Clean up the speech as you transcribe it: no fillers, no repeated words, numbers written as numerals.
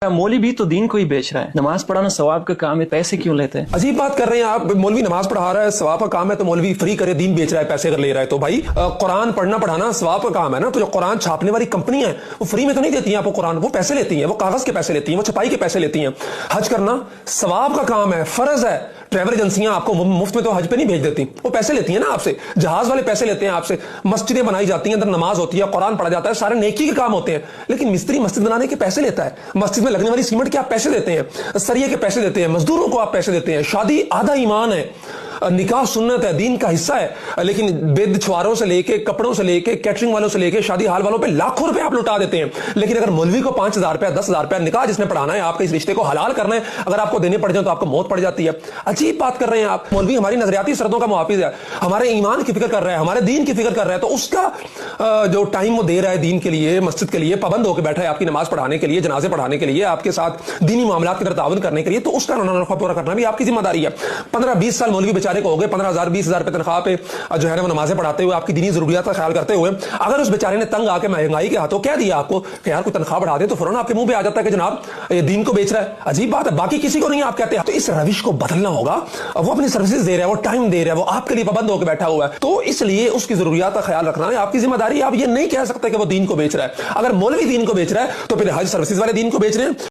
मौलवी भी तो दीन को ही बेच रहा है। नमाज पढ़ाना सवाब का काम है, पैसे क्यों लेते हैं? अजीब बात कर रहे हैं आप। मौलवी नमाज पढ़ा रहा है, सवाब का काम है, तो मौलवी फ्री करे, दीन बेच रहा है, पैसे अगर ले रहा है तो भाई कुरान पढ़ना पढ़ाना सवाब का काम है ना। तो जो कुरान छापने वाली कंपनी है वो फ्री में तो नहीं देती है आपको कुरान, वो पैसे लेती हैं, वो कागज के पैसे लेती हैं, वो छपाई के पैसे लेती हैं। हज करना सवाब का काम है, फर्ज है। ट्रैवल एजेंसियां आपको मुफ्त में तो हज पे नहीं भेज देती, वो पैसे लेती हैं ना आपसे। जहाज वाले पैसे लेते हैं आपसे, मस्जिदें बनाई जाती हैं, अंदर नमाज होती है, कुरान पढ़ा जाता है, सारे नेकी के काम होते हैं। लेकिन मिस्त्री मस्जिद बनाने के पैसे लेता है, मस्जिद में लगने वाली सीमेंट के आप पैसे देते हैं, सरिये के पैसे देते हैं, मजदूरों को आप पैसे देते हैं। शादी आधा ईमान है, निकाह सुन्नत है, दीन का हिस्सा है। लेकिन बेद छुआरों से लेके, कपड़ों से लेके, कैटरिंग वालों से लेके, शादी हाल वालों पे लाखों रुपए आप लुटा देते हैं। लेकिन अगर मौलवी को 5,000 रुपया, 10,000 रुपया, निकाह जिसने पढ़ाना है, आपके इस रिश्ते को हलाल करना है, अगर आपको देने पड़ जाए तो आपको मौत पड़ जाती है। अजीब बात कर रहे हैं आप। मौलवी हमारी नजरियाती शर्तों का मुहाफिज है, हमारे ईमान की फिक्र कर रहा है, हमारे दीन की फिक्र कर रहा है, तो उसका जो टाइम वो दे रहा है दीन के लिए, मस्जिद के लिए, पाबंद होकर बैठा है आपकी नमाज पढ़ाने के लिए, जनाजे पढ़ाने के लिए, आपके साथ दीनी मामलात की तरह ताउन करने के लिए, तो उसका नफा पूरा करना भी आपकी जिम्मेदारी है। 15-20 साल मौलवी बेचारे को हो गए, 15,000-20,000 रुपए तनख्वाह पे जो है ना वो नमाजें पढ़ाते हुए, आपकी दीनी जरूरियात का ख्याल करते हुए, अगर उस बेचारे ने तंग आके महंगाई के हाथों कह दिया आपको कि यार कोई तनख्वाह बढ़ा दे, तो फौरन आपके मुंह पे आ जाता है कि जनाब ये दीन को बेच रहा है। अजीब बात है, बाकी किसी को नहीं आप कहते। तो इस रविश को बदलना होगा। वो अपनी सर्विसेज दे रहा है, वो टाइम दे रहा है, वो आपके लिए पाबंद होकर बैठा हुआ है, तो इसलिए उसकी जरूरियात का ख्याल रखना है आपकी जिम्मेदारी। आप ये नहीं कह सकते कि वो दीन को बेच रहा है। अगर मौलवी दीन को बेच रहा है तो फिर हज सर्विसेज वाले दीन को बेच रहे हैं।